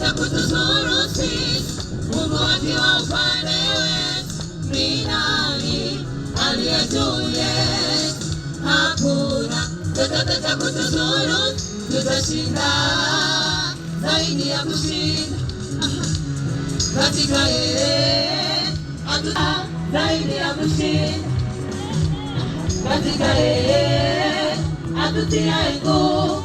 Atateta kutuzuru sisi, Mungu akiwa upande wetu, ni nani aliye juu yetu? Hakuna. Atateta kutuzuru, tutashinda zaidi ya kushinda katika yeye, zaidi ya kushinda katika yeye atutiaye nguvu.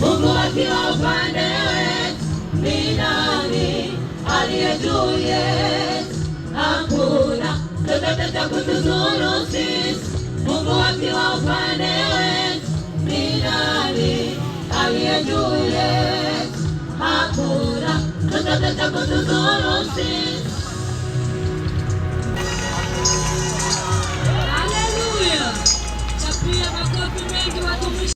Mungu akiwa upande wetu, ni nani aliye juu yetu? Hakuna. Atateta kutuzuru sisi, Mungu akiwa upande wetu, ni nani aliye juu yetu? Hakuna. Atateta kutuzuru sisi. Haleluya! Chapia makofi mengi watumishi.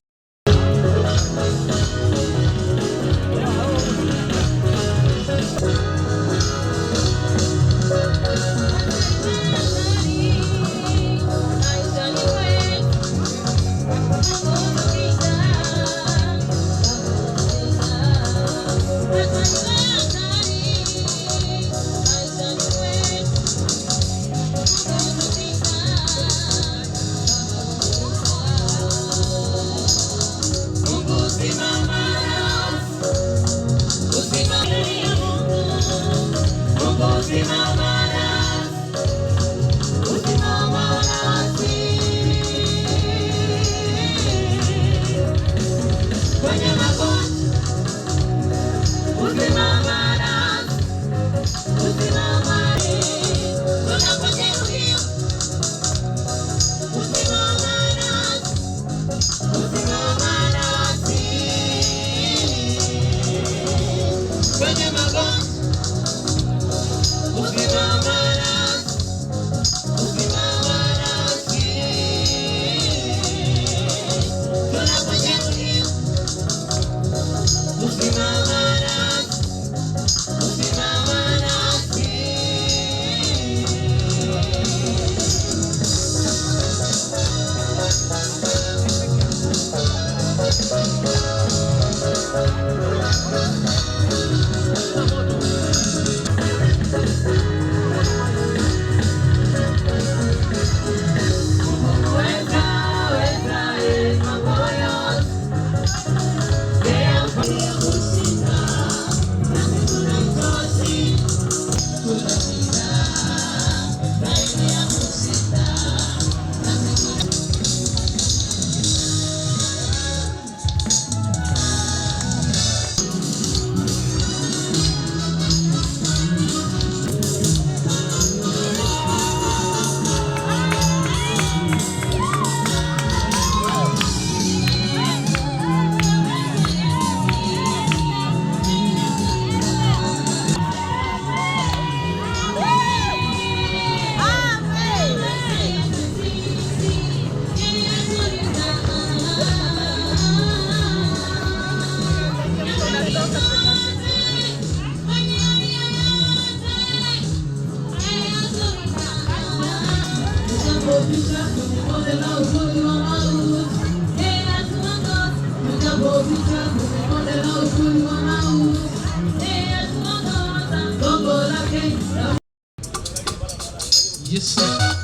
Yes, sir.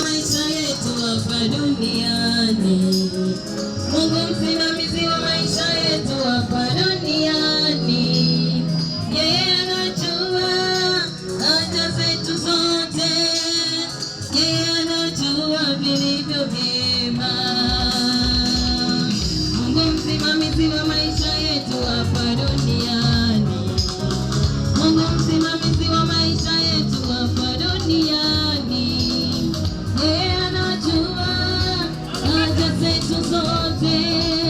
maisha yetu hapa duniani. Mungu msimamizi wa maisha yetu hapa duniani. Yeye anajua haja zetu zote, yeye anajua vilivyo vyema. Mungu msimamizi wa zetu zote